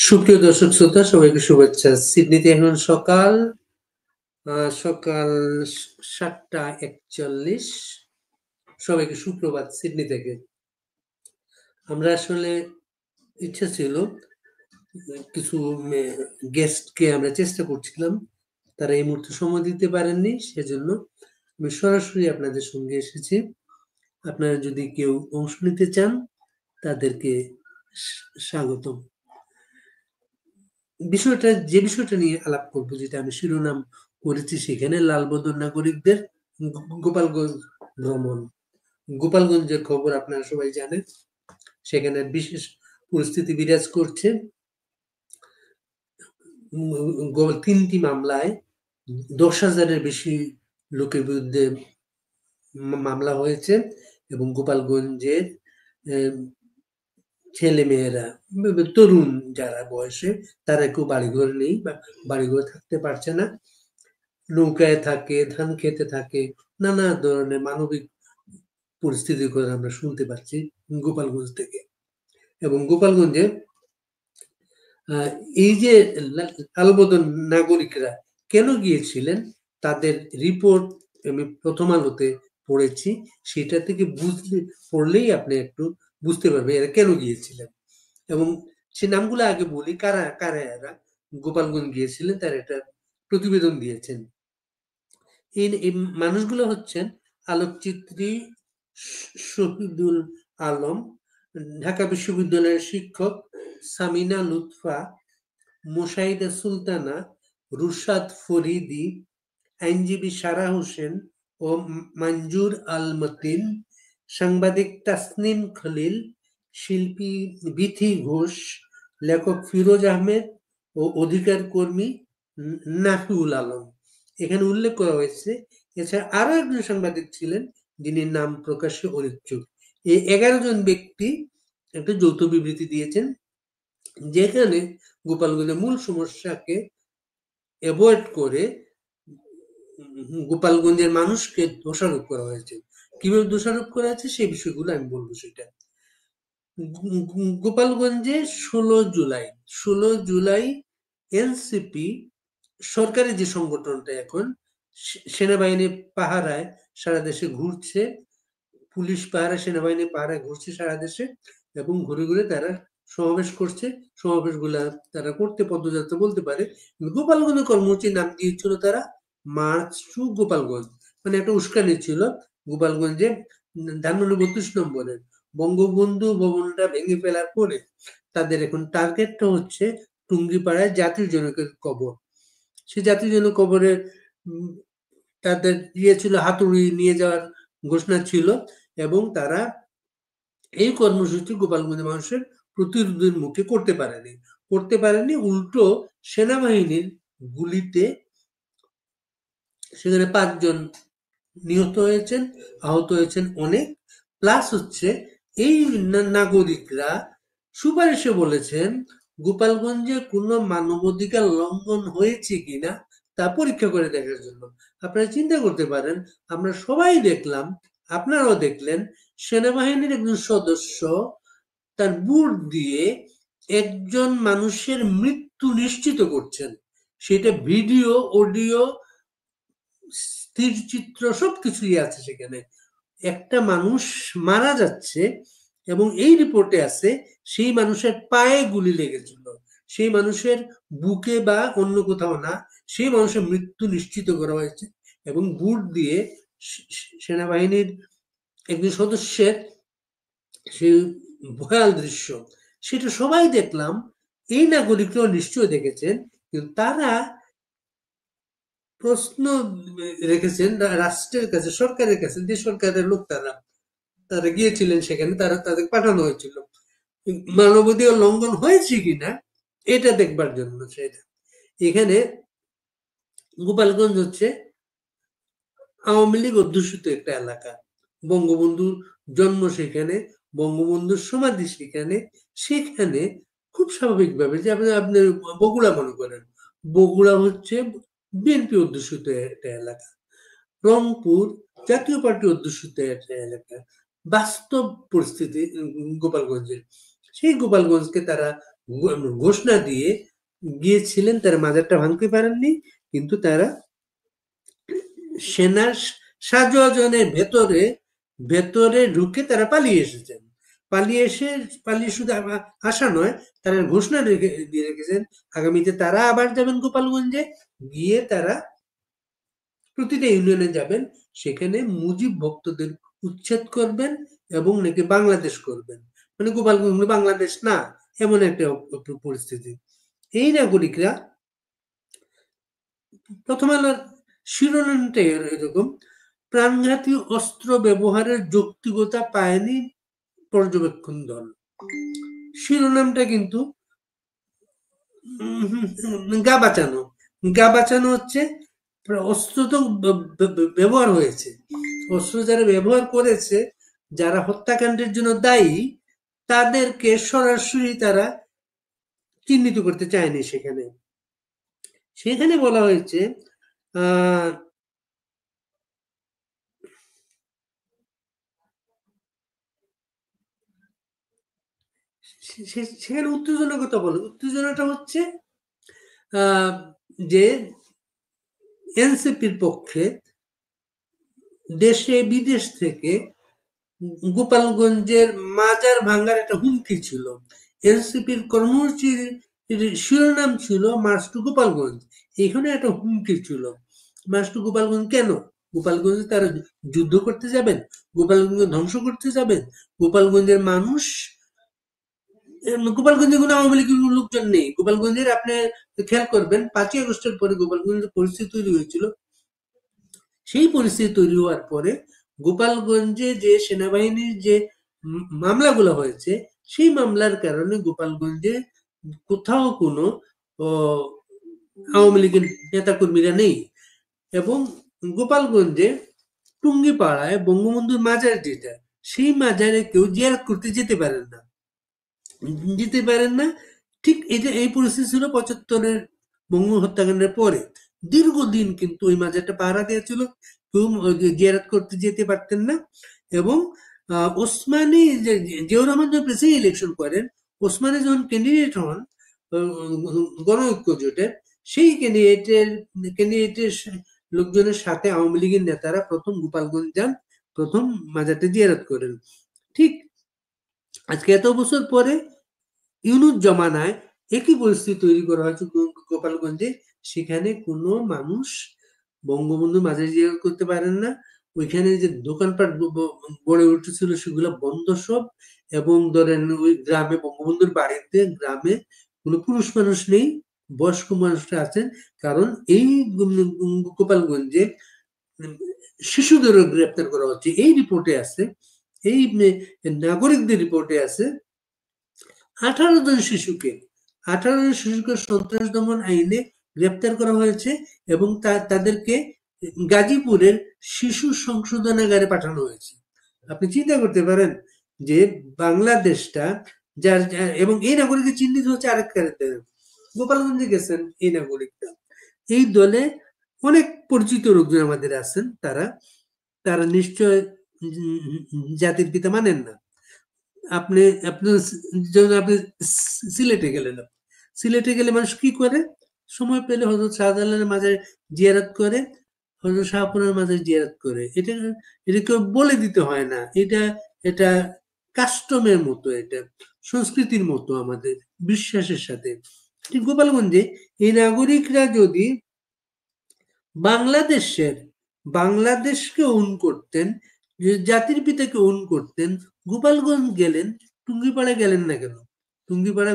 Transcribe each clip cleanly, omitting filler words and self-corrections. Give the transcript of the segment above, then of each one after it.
সুপ্রিয় দর্শক শ্রোতা, সবাইকে শুভেচ্ছা। সিডনিতে এখন সকাল 7:41। সবাইকে সুপ্রভাত সিডনি থেকে। আমরা আসলে ইচ্ছা ছিল কিছু গেস্টকে আমরা চেষ্টা করছিলাম, তারা এই মুহূর্তে সময় দিতে পারেননি, সেজন্য আমি সরাসরি আপনাদের সঙ্গে এসেছি। আপনারা যদি কেউ অংশ নিতে চান তাদেরকে স্বাগতম। যে বিষয়টা নিয়ে আলাপ করব, যেটা আমি শিরোনাম করেছি সেখানে, লালবদর নাগরিকদের গোপালগঞ্জ ভ্রমণ। গোপালগঞ্জের খবর আপনারা সবাই জানেন, সেখানে বিশেষ পরিস্থিতি বিরাজ করছে। 3টি মামলায় 10,000-এর বেশি লোকের বিরুদ্ধে মামলা হয়েছে এবং গোপালগঞ্জের ছেলে মেয়েরা, তরুণ যারা বয়সে, তারা কেউ বাড়িঘর নেই বা বাড়িঘর থাকতে পারছে না, নৌকায় থাকে, ধান খেতে থাকে, নানা ধরনের মানবিক পরিস্থিতির কথা আমরা শুনতে পাচ্ছি গোপালগঞ্জ থেকে। এবং গোপালগঞ্জে এই যে লালবদর নাগরিকরা কেন গিয়েছিলেন, তাদের রিপোর্ট আমি প্রথম আলোতে পড়েছি। সেটা থেকে পড়লেই আপনি একটু বুঝতে পারবেন এরা কেন গিয়েছিলেন। এবং সে নামগুলো আগে বলি, কারা কারা এরা গোপালগঞ্জ গিয়েছিলেন, তারা একটা প্রতিবেদন দিয়েছেন। এই মানুষগুলো হচ্ছেন আলোকচিত্রী শহীদুল আলম, ঢাকা বিশ্ববিদ্যালয়ের শিক্ষক সামিনা লুৎফা, মোশাহিদা সুলতানা, রুশাদ ফরিদি, আইনজীবী সারা হোসেন ও মঞ্জুর আল মতিন, সাংবাদিক তাসনিম খলিল, শিল্পী বিথি ঘোষ, লেখক ফিরোজ আহমেদ ও অধিকার কর্মী নাফিউল আলম। এখানে উল্লেখ করা হয়েছে এছাড়া আরো একজন সাংবাদিক ছিলেন যিনি নাম প্রকাশে অনিচ্ছুক। এই 11 জন ব্যক্তি একটা যৌথ বিবৃতি দিয়েছেন, যেখানে গোপালগঞ্জের মূল সমস্যাকে অ্যাভয়েড করে গোপালগঞ্জের মানুষকে দোষারোপ করা হয়েছে। কিভাবে দোষারোপ করা হয়েছে সেই বিষয়গুলো আমি বলবো। সেটা গোপালগঞ্জে 16 জুলাই এনসিপি সরকারি যে সংগঠনটা এখন সেনাবাহিনী পাহারায় সারা দেশে ঘুরছে, পুলিশ পাহারা, সেনাবাহিনী পাহারায় ঘুরছে সারা দেশে, এবং ঘুরে ঘুরে তারা সমাবেশ করছে। সমাবেশগুলা তারা করতে পদযাত্রা বলতে পারে। গোপালগঞ্জ কর্মসূচির নাম দিয়েছিল তারা মার্চ টু গোপালগঞ্জ, মানে একটা উস্কানি ছিল। গোপালগঞ্জে ধানমন্ডি 32 নম্বরের বঙ্গবন্ধু ভবনটা ভেঙে ফেলার পরে তাদের এখন টার্গেটটা হচ্ছে টুঙ্গিপাড়ায় জাতির জনকের কবর। সে জাতির জনক কবরে তাদের ছিল, হাতুড়ি নিয়ে যাওয়ার ঘোষণা ছিল, এবং তারা এই কর্মসূচি গোপালগঞ্জের মানুষের প্রতিরোধের মুখে করতে পারেনি। উল্টো সেনাবাহিনীর গুলিতে সেখানে 5 জন নিহত হয়েছেন, আহত হয়েছেন অনেক। প্লাস হচ্ছে এই নাগরিকরা সুপারিশে বলেছেন গোপালগঞ্জে কোনো মানবাধিকার লঙ্ঘন হয়েছে কিনা তা পরীক্ষা করে দেখার জন্য। আপনারা চিন্তা করতে পারেন, আমরা সবাই দেখলাম, আপনারাও দেখলেন, সেনাবাহিনীর একজন সদস্য তার বুট দিয়ে একজন মানুষের মৃত্যু নিশ্চিত করছেন। সেটা ভিডিও, অডিও, স্থিরচিত্র সবকিছুই আছে সেখানে। একটা মানুষ মারা যাচ্ছে এবং এই রিপোর্টে আছে সেই মানুষের পায়ে গুলি লেগেছিল, সেই মানুষের বুকে বা অন্য কোথাও না, সেই মানুষের মৃত্যু নিশ্চিত করা হয়েছে। এবং বুট দিয়ে সেনাবাহিনীর একজন সদস্যের সেই ভয়াল দৃশ্য, সেটা সবাই দেখলাম। এই নাগরিকরাও নিশ্চয় দেখেছেন, কিন্তু তারা প্রশ্ন রেখেছেন রাষ্ট্রের কাছে, সরকারের কাছে, যে সরকারের লোক তারা গিয়েছিলেন সেখানে, তাদের পাঠানো হয়েছিল মানবাধিকার লঙ্ঘন হয়েছে কিনা এটা দেখবার জন্য। সেটা এখানে গোপালগঞ্জ হচ্ছে আওয়ামী লীগ অধ্যুষিত একটা এলাকা। বঙ্গবন্ধুর জন্ম সেখানে, বঙ্গবন্ধুর সমাধি সেখানে। সেখানে খুব স্বাভাবিকভাবে, যে আপনি বগুড়া মনে করেন, বগুড়া হচ্ছে বিএনপি অধ্যুষিত একটা এলাকা, রংপুর জাতীয় পার্টি অধ্যুষিত একটা এলাকা। বাস্তব পরিস্থিতি গোপালগঞ্জের, সেই গোপালগঞ্জকে তারা ঘোষণা দিয়ে গিয়েছিলেন, তারা মাজারটা ভাঙতে পারেননি, কিন্তু তারা সেনার সাজনের ভেতরে ভেতরে ঢুকে তারা পালিয়ে এসেছেন। পালিয়ে শুধু আসা নয়, তারা ঘোষণা দিয়ে রেখেছেন আগামীতে তারা আবার যাবেন গোপালগঞ্জে, গিয়ে তারা প্রতিটা ইউনিয়নে যাবেন, সেখানে মুজিব ভক্তদের উচ্ছেদ করবেন এবং নাকি বাংলাদেশ করবেন, মানে গোপালগঞ্জ বাংলাদেশ না, এমন একটা পরিস্থিতি। এই নাগরিকরা প্রথম আলোর শিরোনামটা এরকম, প্রাণঘাতী অস্ত্র ব্যবহারের যৌক্তিকতা পায়নি পর্যবেক্ষণ দল। শিরোনামটা কিন্তু গা বাঁচানো। গা বাঁচানো হচ্ছে অস্ত্র তো ব্যবহার হয়েছে, অস্ত্র যারা ব্যবহার করেছে, যারা হত্যাকাণ্ডের জন্য দায়ী, তাদেরকে সরাসরি তারা চিহ্নিত করতে চায়নি। সেখানে বলা হয়েছে সেখানে উত্তেজনার কথা বলে। উত্তেজনাটা হচ্ছে যে এনসিপির পক্ষে দেশে বিদেশ থেকে গোপালগঞ্জের মাজার ভাঙ্গার একটা হুমকি ছিল। এনসিপির কর্মসূচির শিরোনাম ছিল মার্চ টু গোপালগঞ্জ। এখানে একটা হুমকি ছিল, মার্চ টু গোপালগঞ্জ। কেন? গোপালগঞ্জে তারা যুদ্ধ করতে যাবেন, গোপালগঞ্জ ধ্বংস করতে যাবেন, গোপালগঞ্জের মানুষ, গোপালগঞ্জে কোনো আওয়ামী লীগের লোকজন নেই। গোপালগঞ্জের আপনি খেয়াল করবেন 5ই আগস্টের পরে গোপালগঞ্জের পরিস্থিতি তৈরি হয়েছিল। সেই পরিস্থিতি তৈরি হওয়ার পরে গোপালগঞ্জে যে সেনাবাহিনীর যে মামলাগুলো হয়েছে, সেই মামলার কারণে গোপালগঞ্জে কোথাও কোনো আওয়ামী লীগের নেতাকর্মীরা নেই। এবং গোপালগঞ্জে টুঙ্গিপাড়ায় বঙ্গবন্ধুর মাজার যেটা, সেই মাজারে কেউ জিয়ারত করতে যেতে পারেন না। ঠিক এই পরিস্থিতি ছিল 75-এর বঙ্গ হত্যাকাণ্ডের পরে। দীর্ঘদিন কিন্তু ওই মাজারটা পাহারা দেওয়া ছিল, কেউ জিয়ারত করতে যেতে পারতেন না। এবং ওসমানী জিয়াউর রহমান যখন প্রেসিডেন্ট ইলেকশন করেন, ওসমানী যখন ক্যান্ডিডেট হন গণ ঐক্য জোটের, সেই ক্যান্ডিডেটের লোকজনের সাথে আওয়ামী লীগের নেতারা প্রথম গোপালগঞ্জ যান, প্রথম মাজারটা জিয়ারত করেন। ঠিক আজকে এত বছর পরে ইউনুস জমানায় একই পরিস্থিতি তৈরি করা হয়েছে গোপালগঞ্জে। সেখানে কোনো মানুষ বঙ্গবন্ধু মাজার জিয়ারত করতে পারেন না। ওইখানে যে দোকানপাট গড়ে উঠেছিল সেগুলো বন্ধ সব। এবং ধরেন ওই গ্রামে বঙ্গবন্ধুর বাড়িতে গ্রামে কোনো পুরুষ মানুষ নেই, বয়স্ক মানুষরা আছেন। কারণ এই গোপালগঞ্জে শিশুদেরও গ্রেপ্তার করা হচ্ছে। এই রিপোর্টে আছে, এই নাগরিকদের রিপোর্টে আছে 18 জন শিশুকে সন্ত্রাস দমন আইনে গ্রেপ্তার করা হয়েছে এবং তাদেরকে গাজীপুরের শিশু সংশোধনাগারে পাঠানো হয়েছে। আপনি চিন্তা করতে পারেন যে বাংলাদেশটা যার, এবং এই নাগরিক চিহ্নিত হচ্ছে আরেক কারণে, গোপালগঞ্জে গেছেন এই নাগরিকটা। এই দলে অনেক পরিচিত লোকজন আমাদের আছেন, তারা নিশ্চয় জাতির পিতা মানেন না। আপনি সিলেটে গেলেন, সিলেটে গেলে মানুষ কি করে? সময় পেলে হযরত শাহজালালের মাজার জিয়ারত করে, হযরত শাহপুরের মাজার জিয়ারত করে। এটা কেউ বলে দিতে হয় না, এটা কাস্টমের মতো, এটা সংস্কৃতির মতো, আমাদের বিশ্বাসের সাথে। ঠিক গোপালগঞ্জে এই নাগরিকরা যদি বাংলাদেশকে ওন করতেন, জাতির পিতাকে ওন করতেন, গোপালগঞ্জ গেলেন, টুঙ্গিপাড়া গেলেন না কেন? টুঙ্গিপাড়া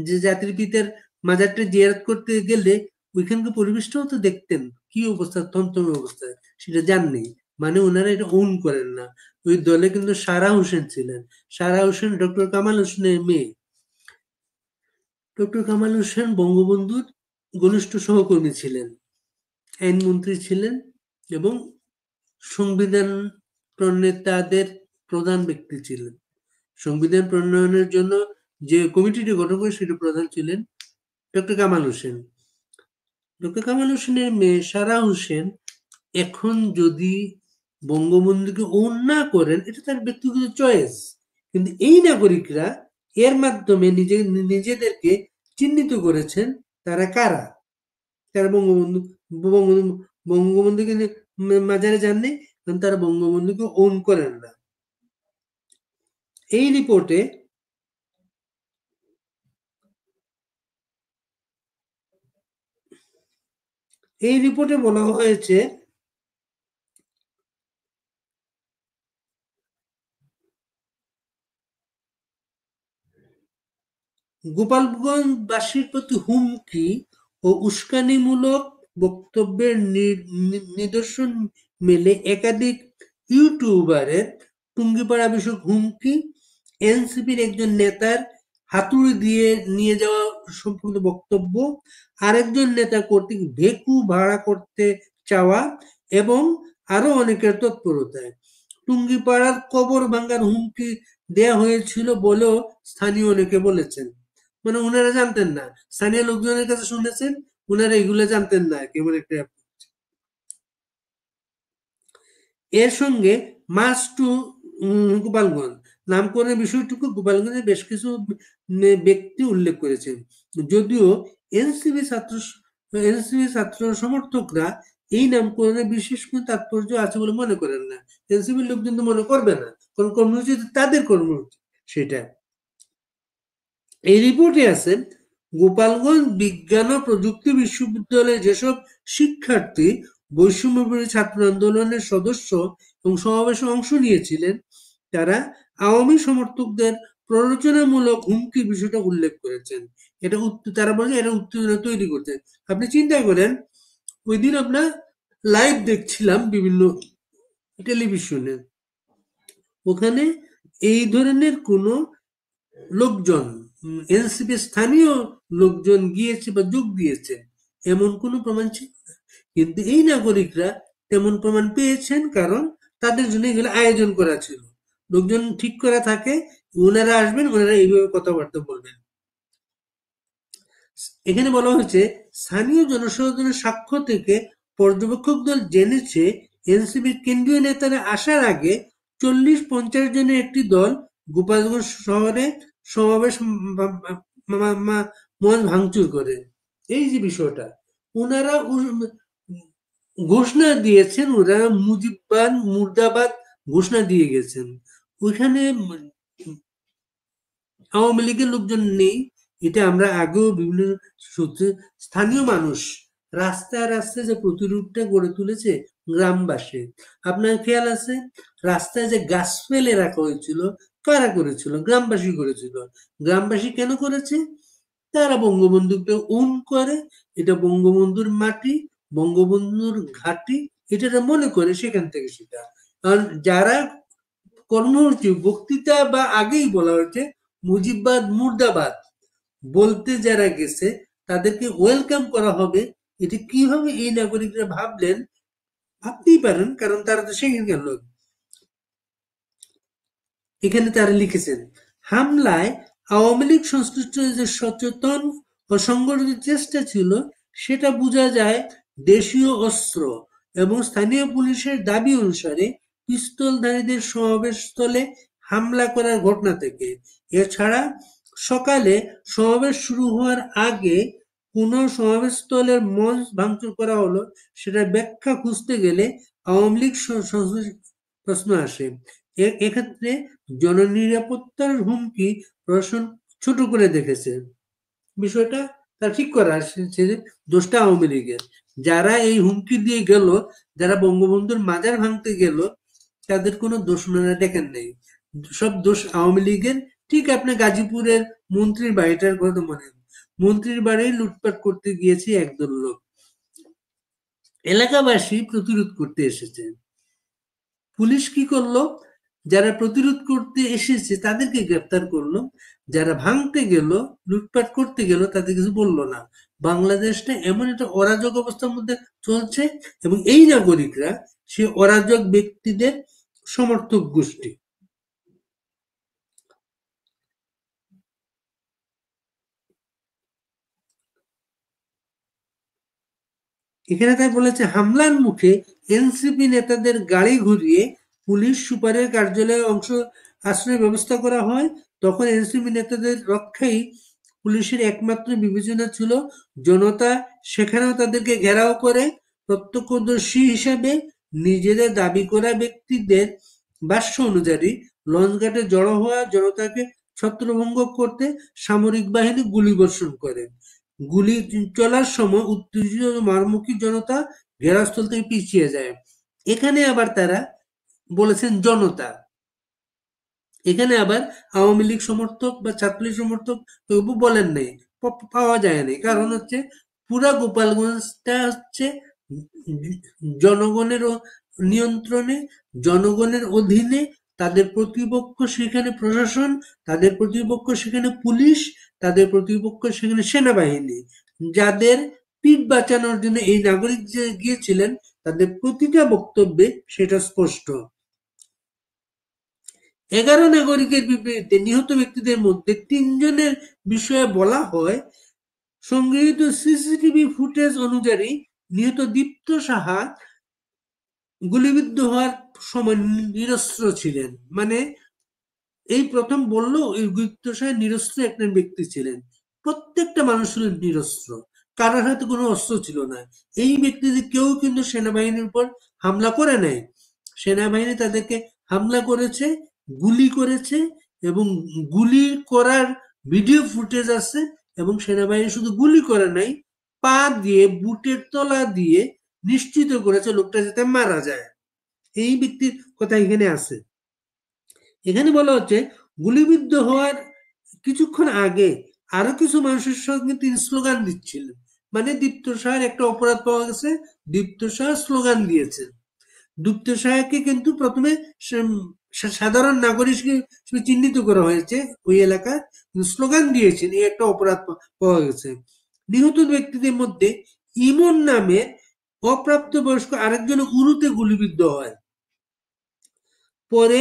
যে জাতির পিতার মাজারটা জিয়ারত করতে গেলে ওইখানকার পরিবেশটাও তো দেখতেন, কি অবস্থা, থমথমে অবস্থায়, সেটা জাননি। মানে ওনারা এটা ওন করেন না। ওই দলে কিন্তু সারা হোসেন ছিলেন। সারা হোসেন ডক্টর কামাল হোসেনের মেয়ে। ডক্টর কামাল হোসেন বঙ্গবন্ধুর ঘনিষ্ঠ সহকর্মী ছিলেন, আইনমন্ত্রী ছিলেন এবং সংবিধান প্রণেতাদের প্রধান ব্যক্তি ছিলেন। সংবিধান প্রণয়নের জন্য যে কমিটিটি গঠন করে সেটি প্রধান ছিলেন ডক্টর কামাল হোসেন। ডক্টর কামাল হোসেনের মেয়ে সারা হোসেন এখন যদি বঙ্গবন্ধুকে ওন না করেন, এটা তার ব্যক্তিগত চয়েস, কিন্তু এই নাগরিকরা এর মাধ্যমে নিজেদেরকে চিহ্নিত করেছেন তারা কারা। তারা বঙ্গবন্ধুকে মাজারে যাননি, কারণ তারা বঙ্গবন্ধুকে ওন করেন না। এই রিপোর্টে বলা হয়েছে গোপালগঞ্জবাসীর প্রতি হুমকি ও উস্কানিমূলক বক্তব্যের নিদর্শন মেলে একাধিক ইউটিউবারের টুঙ্গিপাড়া বিষয়ক হুমকি, এনসিপির একজন নেতার হাতুড়ি দিয়ে নিয়ে যাওয়া সম্পর্কিত বক্তব্য, আরেকজন নেতা কর্তৃক ভেকু ভাড়া করতে চাওয়া এবং আরো অনেকের তৎপরতায় টুঙ্গিপাড়ার কবর ভাঙার হুমকি দেয়া হয়েছিল বলেও স্থানীয় অনেকে বলেছেন। মানে ওনারা জানতেন না, স্থানীয় লোকজনের কাছে শুনেছেন, ওনারা এগুলো জানতেন না কেমন একটা। এর সঙ্গে মার্চ টু গোপালগঞ্জ নামকরণের বিষয়টুকু গোপালগঞ্জের বেশ কিছু ব্যক্তি উল্লেখ করেছেন, যদিও এনসিপি ছাত্র সমর্থকরা এই নামকরণের বিশেষ কোনো তাৎপর্য আছে বলে মনে করেন না। এনসিপির লোকজন তো মনে করবে না, কারণ কর্মসূচি তাদের কর্মসূচি সেটা। এই রিপোর্টে আছে গোপালগঞ্জ বিজ্ঞান ও প্রযুক্তি বিশ্ববিদ্যালয়ে যেসব শিক্ষার্থী বৈষম্যবিরোধী ছাত্র আন্দোলনের সদস্য এবং সমাবেশে অংশ নিয়েছিলেন, তারা আওয়ামী সমর্থকদের প্ররোচনামূলক হুমকির বিষয়টা উল্লেখ করেছেন। তারা বলে এটা উত্তেজনা তৈরি করছে। আপনি চিন্তা করেন, ওই দিন আমরা লাইভ দেখছিলাম বিভিন্ন টেলিভিশনে, ওখানে এই ধরনের কোনো লোকজন, এনসিপি স্থানীয় লোকজন গিয়েছে বা যোগ দিয়েছে এমন কোনো প্রমাণ ছিল না। কিন্তু এই নাগরিকরা তেমন প্রমাণ পেয়েছেন, কারণ তাদের জন্য এগুলো আয়োজন করা ছিল। লোকজন ঠিক করা থাকে, ওনারা আসবেন, ওনারা এইভাবে কথাবার্তা বলবেন। এখানে বলা হয়েছে স্থানীয় জনসাধারণের সাক্ষ্য থেকে পর্যবেক্ষক দল জেনেছে এনসিপির কেন্দ্রীয় নেতারা আসার আগে 40-50 জনের একটি দল গোপালগঞ্জ শহরে সমাবেশ মঞ্চ ভাঙচুর করে। এই যে বিষয়টা, ওনারা ঘোষণা দিয়েছেন, ওরা মুজিববাদ মুর্দাবাদ ঘোষণা দিয়ে গেছেন। ওইখানে আওয়ামী লীগের লোকজন নেই, এটা আমরা আগেও বিভিন্ন সূত্রে, স্থানীয় মানুষ রাস্তায় রাস্তায় যে প্রতিরোধটা গড়ে তুলেছে গ্রামবাসী। আপনার খেয়াল আছে রাস্তায় যে গাছ ফেলে রাখা হয়েছিল, কারা করেছিল? গ্রামবাসী করেছিল। গ্রামবাসী কেন করেছে? তারা বঙ্গবন্ধুকে ওন করে, এটা বঙ্গবন্ধুর মাটি, বঙ্গবন্ধুর ঘাঁটি, এটা মনে করে সেখান থেকে সেটা। কারণ যারা কর্মসূচি বক্তৃতা বা আগেই বলা হয়েছে মুজিববাদ মুর্দাবাদ বলতে যারা গেছে তাদেরকে ওয়েলকাম করা হবে, এটি কিভাবে এই নাগরিকরা ভাবলেন ভাবতেই পারেন, কারণ তারা তো সেখানকার লোক। এখানে তারা লিখেছেন হামলায় আওয়ামী লীগ সংশ্লিষ্ট যে সচেতন ও সংগঠিত চেষ্টা ছিল সেটা বোঝা যায় দেশীয় অস্ত্র এবং স্থানীয় পুলিশের দাবি অনুসারে পিস্তলধারীদের সমাবেশস্থলে হামলা করার ঘটনা থেকে। এছাড়া সকালে সমাবেশ শুরু হওয়ার আগে কোন সমাবেশস্থলের মঞ্চ ভাঙচুর করা হলো সেটা ব্যাখ্যা খুঁজতে গেলে আওয়ামী লীগ প্রশ্ন আসে। এক্ষেত্রে জননিরাপত্তার হুমকি প্রশাসন ছোট করে দেখেছে। বিষয়টা তার ঠিক করা সে দোষটা আওয়ামী লীগের। যারা এই হুমকি দিয়ে গেল, যারা বঙ্গবন্ধুর মাজার ভাঙতে গেল, তাদের কোনো দোষ ওনারা দেখেন নেই, সব দোষ আওয়ামী লীগের। ঠিক আপনি গাজীপুরের মন্ত্রীর বাড়িটার কথা মনে, মন্ত্রীর বাড়ি লুটপাট করতে গিয়েছে একদল লোক, এলাকাবাসী প্রতিরোধ করতে এসেছে, পুলিশ কি করলো? যারা প্রতিরোধ করতে এসেছে তাদেরকে গ্রেপ্তার করলো, যারা ভাঙতে গেল লুটপাট করতে গেল তাদের কিছু বললো না। বাংলাদেশটা এমন একটা অরাজক অবস্থার মধ্যে চলছে, এবং এই নাগরিকরা সে অরাজক ব্যক্তিদের সমর্থক গোষ্ঠী। এখানে তাই বলেছে হামলার মুখে এনসিপি নেতাদের গাড়ি ঘুরিয়ে পুলিশ সুপারের কার্যালয়ে অংশ আশ্রয়ের ব্যবস্থা করা হয়, তখন এনসিপি নেতাদের রক্ষাই পুলিশের একমাত্র বিবেচনা ছিল। জনতা সেখানেও তাদেরকে ঘেরাও করে। প্রত্যক্ষদর্শী হিসাবে নিজেদের দাবি করা ব্যক্তিদের ভাষ্য অনুযায়ী লঞ্চঘাটে জড়ো হওয়া জনতাকে ছত্রভঙ্গ করতে সামরিক বাহিনী গুলিবর্ষণ করে। গুলি চলার সময় উত্তেজিত মারমুখী জনতা ঘেরাস্থল থেকে পিছিয়ে যায়। এখানে আবার তারা বলেছেন জনতা, এখানে আবার আওয়ামী লীগ সমর্থক বা ছাত্রলীগ সমর্থক তবু বলেন নাই, পাওয়া যায়নি। কারণ হচ্ছে পুরা গোপালগঞ্জটা হচ্ছে জনগণের নিয়ন্ত্রণে, জনগণের অধীনে। তাদের প্রতিপক্ষ সেখানে প্রশাসন, তাদের প্রতিপক্ষ সেখানে পুলিশ, তাদের প্রতিপক্ষ সেখানে সেনাবাহিনী। যাদের পিঠ বাঁচানোর জন্য এই নাগরিক যে গিয়েছিলেন, তাদের প্রতিটা বক্তব্যে সেটা স্পষ্ট। 11 নাগরিকের বিপরীতে নিহত ব্যক্তিদের মধ্যে 3 জনের বিষয়ে বলা হয়, সংগৃহীত সিসিটিভি ফুটেজ অনুযায়ী নিহত দীপ্ত সাহা গুলিবিদ্ধ হওয়ার সময় নিরস্ত্র ছিলেন। মানে এই প্রথম বলল এই দীপ্ত সাহা নিরস্ত্র একজন ব্যক্তি ছিলেন। প্রত্যেকটা মানুষ ছিল নিরস্ত্র, কারোর হাতে কোনো অস্ত্র ছিল না। এই ব্যক্তিদের কেউ কিন্তু সেনাবাহিনীর উপর হামলা করে নাই। সেনাবাহিনী তাদেরকে হামলা করেছে, গুলি করেছে, এবং গুলি করার ভিডিও ফুটেজ আছে। এবং সেনাবাহিনী শুধু গুলি করে নাই, পা দিয়ে বুটের তলা দিয়ে নিশ্চিত করেছে লোকটা যাতে মারা যায়। এই ব্যক্তির কথা এখানে আছে। এখানে বলা হচ্ছে গুলিবিদ্ধ হওয়ার কিছুক্ষণ আগে আরো কিছু মানুষের সঙ্গে তিনি স্লোগান দিচ্ছিলেন। মানে দীপ্ত সাহার একটা অপরাধ পাওয়া গেছে, দীপ্ত সাহা স্লোগান দিয়েছেন। দীপ্ত সাহাকে কিন্তু প্রথমে সাধারণ নাগরিক হিসেবে চিহ্নিত করা হয়েছে ওই এলাকায়, স্লোগান দিয়েছেন, এই একটা অপরাধ পাওয়া গেছে। নিহত ব্যক্তিদের মধ্যে ইমন নামের অপ্রাপ্তবয়স্ক আরেকজন উরুতে গুলিবিদ্ধ হয়। পরে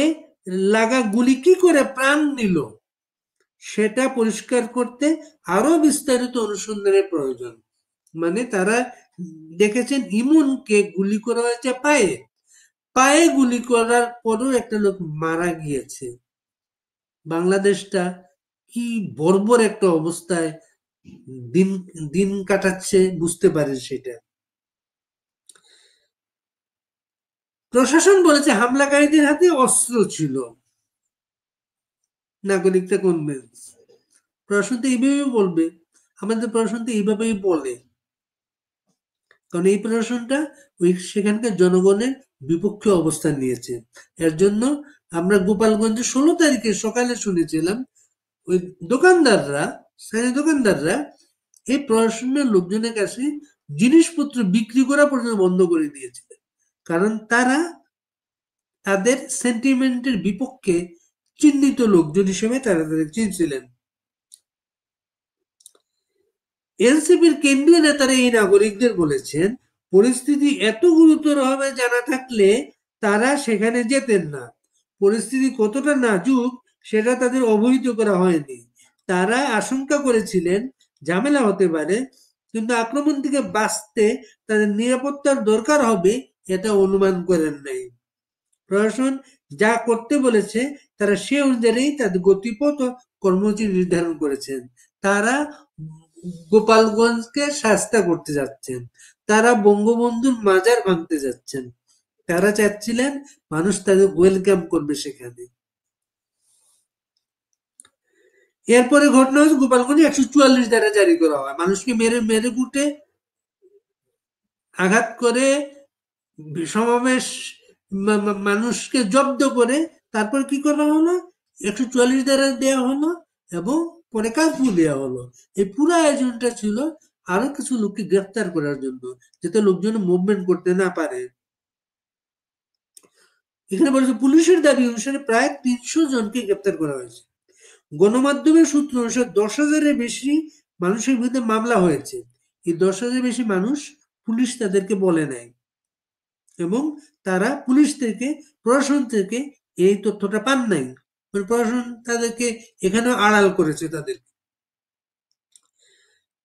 লাগা গুলি কি করে প্রাণ নিল সেটা পরিষ্কার করতে আরো বিস্তারিত অনুসন্ধানের প্রয়োজন। মানে তারা দেখেছেন ইমনকে গুলি করা হয়েছে পায়ে, পায়ে গুলি করার পরও একটা লোক মারা গিয়েছে। বাংলাদেশটা কি বর্বর একটা অবস্থায় দিন দিন কাটাচ্ছে বুঝতে পারে সেটা। প্রশাসন বলেছে হামলাকারীদের হাতে অস্ত্র ছিল। নাগরিকটা কনভিন্স। প্রশাসন তো এইভাবেই বলবে, আমাদের প্রশাসন তো এইভাবেই বলে। কারণ এই প্রশাসনটা ওই সেখানকার জনগণের বিপক্ষে অবস্থান নিয়েছে। এর জন্য আমরা গোপালগঞ্জে 16 তারিখে সকালে শুনেছিলাম ওই দোকানদাররা, স্থানীয় দোকানদাররা এই প্রশাসনের লোকজনের কাছে জিনিসপত্র বিক্রি করা পর্যন্ত বন্ধ করে দিয়েছিলেন। কারণ তারা তাদের সেন্টিমেন্টের বিপক্ষে চিহ্নিত লোকজন হিসেবে তারা তাদের চিনছিলেন। এনসিপির কেন্দ্রীয় নেতারা এই নাগরিকদের বলেছেন, পরিস্থিতি এত গুরুতর হবে জানা থাকলে তারা সেখানে যেতেন না। পরিস্থিতি কতটা নাজুক সেটা তাদের অবহিত করা হয়নি। তারা আশঙ্কা করেছিলেন ঝামেলা হতে পারে, কিন্তু আক্রমণ থেকে বাঁচতে তাদের নিরাপত্তার দরকার হবে এটা অনুমান করেন নাই। প্রশাসন যা করতে বলেছে তারা সে অনুযায়ী তাদের গতিপথ ও কর্মসূচি নির্ধারণ করেছেন। তারা গোপালগঞ্জকে শাস্তা করতে যাচ্ছেন, তারা বঙ্গবন্ধুর মাজার ভাঙতে যাচ্ছেন। তারা চাচ্ছিলেন মানুষ তাদের ওয়েলকাম করবে সেখানে। এরপরে ঘটনা হচ্ছে গোপালগঞ্জে 144 ধারা জারি করা হয়, মানুষকে মেরে মেরে কুটে আঘাত করে সমাবেশ মানুষকে জব্দ করে তারপর কি করা হলো, 144 ধারা দেওয়া হলো এবং পরে কারফিউ দেওয়া হলো। এই পুরো আয়োজনটা ছিল আরো কিছু লোককে গ্রেফতার করার জন্য, যাতে লোকজন মুভমেন্ট করতে না পারে। এখানে বলেছে পুলিশের দাবি অনুসারে প্রায় 300 জনকে গ্রেফতার করা হয়েছে। গণমাধ্যমের সূত্র অনুসারে 10,000-এর বেশি মানুষের বিরুদ্ধে মামলা হয়েছে। এই 10,000-এর বেশি মানুষ পুলিশ তাদেরকে বলে নাই, এবং তারা পুলিশ থেকে, প্রশাসন থেকে এই তথ্যটা পান নাই। প্রশাসন তাদেরকে এখানেও আড়াল করেছে।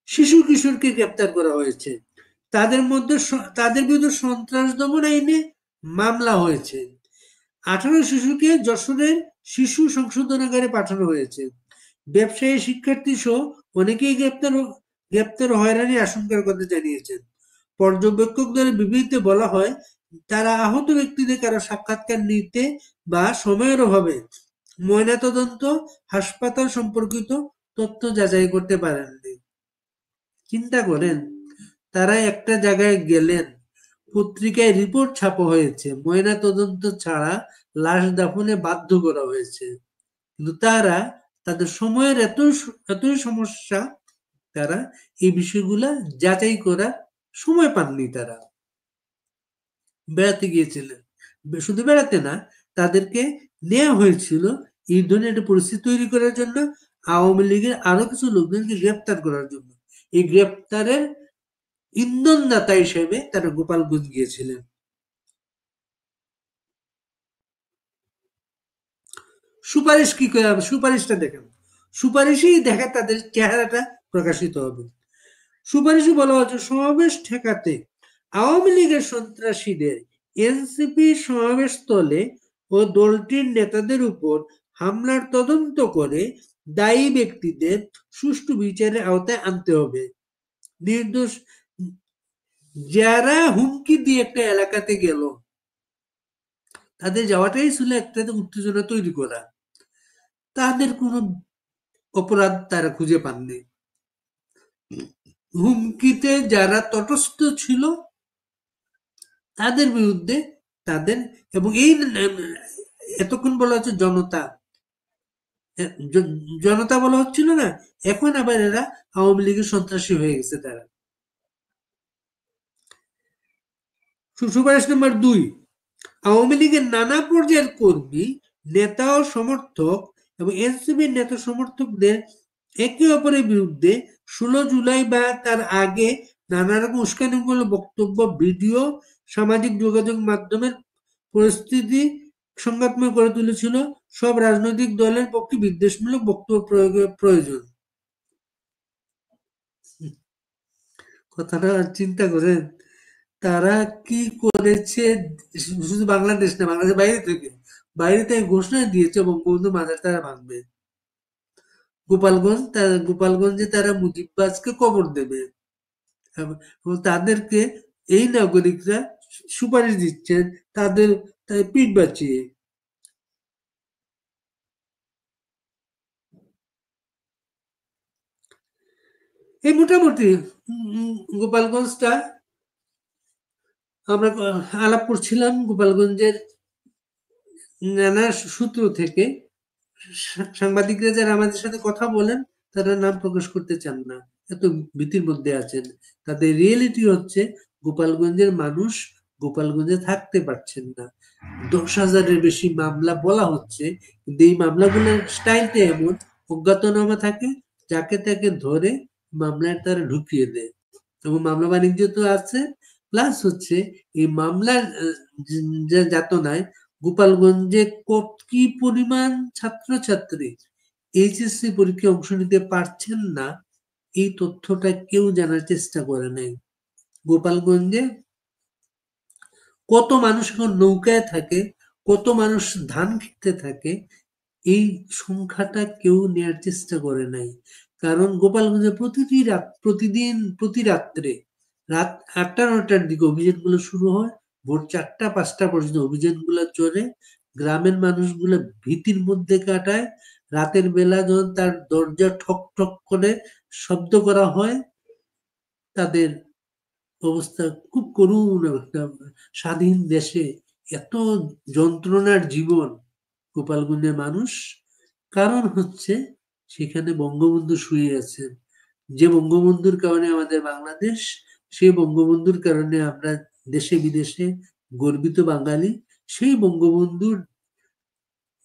শিশু কিশোরকে গ্রেপ্তার করা হয়েছে। তাদের মধ্যে তাদের বিরুদ্ধে সন্ত্রাস দমন আইনে মামলা হয়েছে। 18 শিশুকে যশোরের শিশু সংশোধনাগারে পাঠানো হয়েছে। ব্যবসায়ী, শিক্ষার্থী সহ অনেকেই গ্রেপ্তার হয়রানির আশঙ্কার কথা জানিয়েছেন। পর্যবেক্ষকদের বিবৃতিতে বলা হয়, তারা আহত ব্যক্তিদের কারো সাক্ষাৎকার নিতে বা সময়ের অভাবে ময়নাতদন্ত, হাসপাতাল সম্পর্কিত তথ্য যাচাই করতে পারেননি। চিন্তা করেন, তারা একটা জায়গায় গেলেন, পত্রিকায় রিপোর্ট ছাপা হয়েছে, ময়নাতদন্ত ছাড়া লাশ দাফনে বাধ্য করা হয়েছে, কিন্তু তারা তাদের সময়ের এতই সমস্যা, তারা এই বিষয়গুলা যাচাই করার সময় পাননি। তারা বেড়াতে গিয়েছিলেন, শুধু বেড়াতে না, তাদেরকে নেওয়া হয়েছিল এই ধরনের একটা পরিস্থিতি তৈরি করার জন্য, আওয়ামী লীগের আরো কিছু লোকজনকে গ্রেপ্তার করার জন্য। এই গ্রেপ্তারের ইন্ধনদাতা হিসেবে তারা গোপালগঞ্জ গিয়েছিলেন। সুপারিশ কি করে হবে? সুপারিশটা দেখেন, সুপারিশই দেখা তাদের চেহারাটা প্রকাশিত হবে। সুপারিশে বলা হচ্ছে, সমাবেশ ঠেকাতে আওয়ামী লীগের সন্ত্রাসীদের এনসিপি সমাবেশস্থলে ও দলটির নেতাদের উপর হামলার তদন্ত করে দায়ী ব্যক্তিদের সুষ্ঠু বিচারের আওতায় আনতে হবে। নির্দোষ যারা হুমকি দিয়ে একটা এলাকাতে গেল, তাদের যাওয়াটাই ছিল একটা উত্তেজনা তৈরি করা। তাদের কোনো অপরাধ তারা খুঁজে পাননি। হুমকিতে যারা তটস্থ ছিল, তাদের বিরুদ্ধে তাদের, এবং এই এতক্ষণ বলা হচ্ছে জনতা, জনতা বলা হচ্ছিল না, এখন আবার এরা আওয়ামী লীগের সন্ত্রাসী হয়ে গেছে তারা। সুপারিশ নম্বর 2, আওয়ামী লীগের নানা পর্যায়ের কর্মী, নেতা ও সমর্থক এবং এনসিপির নেতা সমর্থকদের একে অপরের বিরুদ্ধে 16 জুলাই বা তার আগে নানা রকম উস্কানিমূলক বক্তব্য, ভিডিও সামাজিক যোগাযোগ মাধ্যমের পরিস্থিতি সংঘাতময় করে তুলেছিল। সব রাজনৈতিক দলের পক্ষে বিদ্বেষমূলক বক্তব্য প্রয়োগের প্রয়োজন। কথাটা চিন্তা করেন, তারা কি করেছে? শুধু বাংলাদেশ না, বাংলাদেশের বাইরে থেকে ঘোষণা দিয়েছে বঙ্গবন্ধু মাজার তারা ভাঙবে। গোপালগঞ্জে তারা মুজিববাজকে কবর দেবে, এবং তাদেরকে এই নাগরিকরা সুপারিশ দিচ্ছেন তাদের পিঠ বাঁচিয়ে। এই মোটামুটি গোপালগঞ্জটা আমরা আলাপ করছিলাম গোপালগঞ্জের নানা সূত্র থেকে। সাংবাদিকরা যারা আমাদের সাথে কথা বলেন, তারা নাম প্রকাশ করতে চান না, এত ভীতির মধ্যে আছেন। তাদের রিয়েলিটি হচ্ছে, গোপালগঞ্জের মানুষ গোপালগঞ্জে থাকতে পারছেন না। 10,000-এর বেশি মামলা বলা হচ্ছে, কিন্তু এই মামলাগুলোর স্টাইলটা এমন, অজ্ঞাতনামা থাকে, যাকে তাকে ধরে মামলায় তারা ঢুকিয়ে দেয়, এবং মামলা বাণিজ্য তো আছে, প্লাস হচ্ছে এই মামলার যাতনায় গোপালগঞ্জে কি পরিমাণ ছাত্রছাত্রী এইচএসসি পরীক্ষায় অংশ নিতে পারছেন না, এই তথ্যটা কেউ জানার চেষ্টা করে নাই। গোপালগঞ্জে কত মানুষ এখন নৌকায় থাকে, কত মানুষ ধান খেতে থাকে, এই সংখ্যাটা কেউ নেওয়ার চেষ্টা করে নাই। কারণ গোপালগঞ্জে প্রতি রাত্রে রাত 8টা-9টার দিকে অভিযানগুলো শুরু হয়, ভোর 4টা-5টা পর্যন্ত অভিযানগুলো চলে। গ্রামের মানুষগুলো ভীতির মধ্যে কাটায়। রাতের বেলা যখন তার দরজা ঠক ঠক করে শব্দ করা হয়, তাদের অবস্থা খুব করুণ। একটা স্বাধীন দেশে এত যন্ত্রণার জীবন গোপালগঞ্জের মানুষ। কারণ হচ্ছে, সেখানে বঙ্গবন্ধু শুয়ে আছেন। যে বঙ্গবন্ধুর কারণে আমাদের বাংলাদেশ, সেই বঙ্গবন্ধুর কারণে আমরা দেশে বিদেশে গর্বিত বাঙালি। সেই বঙ্গবন্ধুর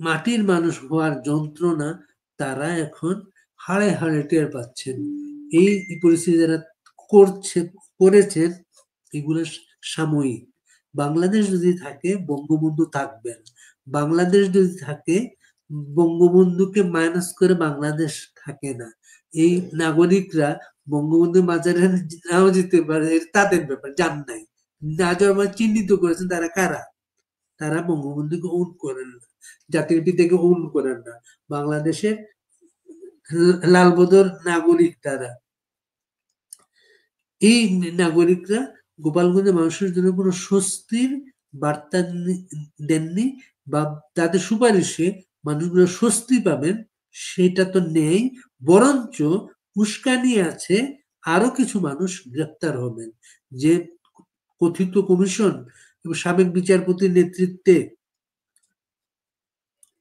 মাটির মানুষ হওয়ার যন্ত্রণা তারা এখন হাড়ে হাড়ে টের পাচ্ছেন। এই পরিস্থিতি যারা করেছেন, এগুলো সাময়িক। বাংলাদেশ যদি থাকে, বঙ্গবন্ধু থাকবেন। বাংলাদেশ যদি থাকে, বঙ্গবন্ধুকে মাইনাস করে বাংলাদেশ থাকে না। এই নাগরিকরা বঙ্গবন্ধু মাজারে নাও যেতে পারে, তাদের ব্যাপার, যান নাই, না যাওয়ার চিহ্নিত করেছেন, তারা কারা? তারা বঙ্গবন্ধুকে ওন করেন না। জাতির পিতাকে খুন করেন না। বাংলাদেশের লালবদর নাগরিক তারা। এই নাগরিকরা গোপালগঞ্জের মানুষের জন্য কোনো স্বস্তির বার্তা দেননি, বা তাদের সুপারিশে মানুষগুলো স্বস্তি পাবেন সেটা তো নেই, বরঞ্চ উস্কানি আছে আরো কিছু মানুষ গ্রেপ্তার হবেন। যে কথিত কমিশন এবং সাবেক বিচারপতির নেতৃত্বে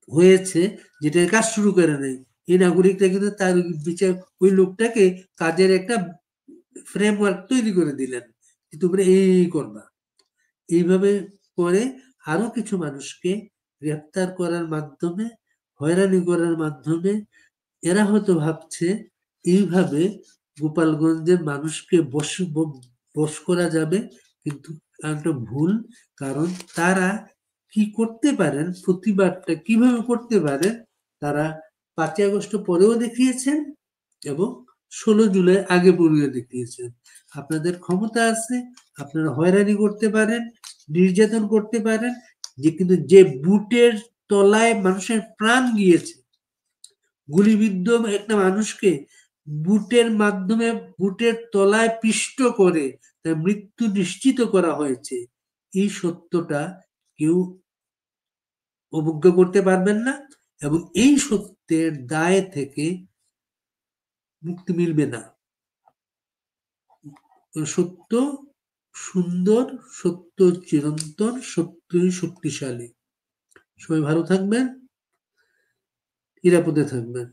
হয়েছে, যেটা কাজ শুরু করে নাই, এই নাগরিকরা কিন্তু তার বিচার ওই লোকটাকে কাজের একটা ফ্রেমওয়ার্ক তৈরি করে দিলেন, তোমরা এই করবা। এইভাবে করে আরো কিছু মানুষকে গ্রেফতার করার মাধ্যমে, হয়রানি করার মাধ্যমে এরা হয়তো ভাবছে এইভাবে গোপালগঞ্জের মানুষকে বশ করা যাবে, কিন্তু একটা ভুল। কারণ তারা কি করতে পারেন, প্রতিবাদটা কিভাবে করতে পারেন, তারা 5ই আগস্ট পরেও দেখিয়েছেন এবং 16 জুলাই আগে পরেও দেখিয়েছেন। আপনাদের ক্ষমতা আছে, আপনারা হয়রানি করতে পারেন, নির্যাতন করতে পারেন, যে কিন্তু যে বুটের তলায় মানুষের প্রাণ গিয়েছে, গুলিবিদ্ধ একটা মানুষকে বুটের মাধ্যমে বুটের তলায় পিষ্ট করে তার মৃত্যু নিশ্চিত করা হয়েছে, এই সত্যটা কেউ অবজ্ঞা করতে পারবেন না, এবং এই সত্যের দায় থেকে মুক্তি মিলবে না। সত্য সুন্দর, সত্য চিরন্তন, সত্যই শক্তিশালী। সবাই ভালো থাকবেন, নিরাপদে থাকবেন।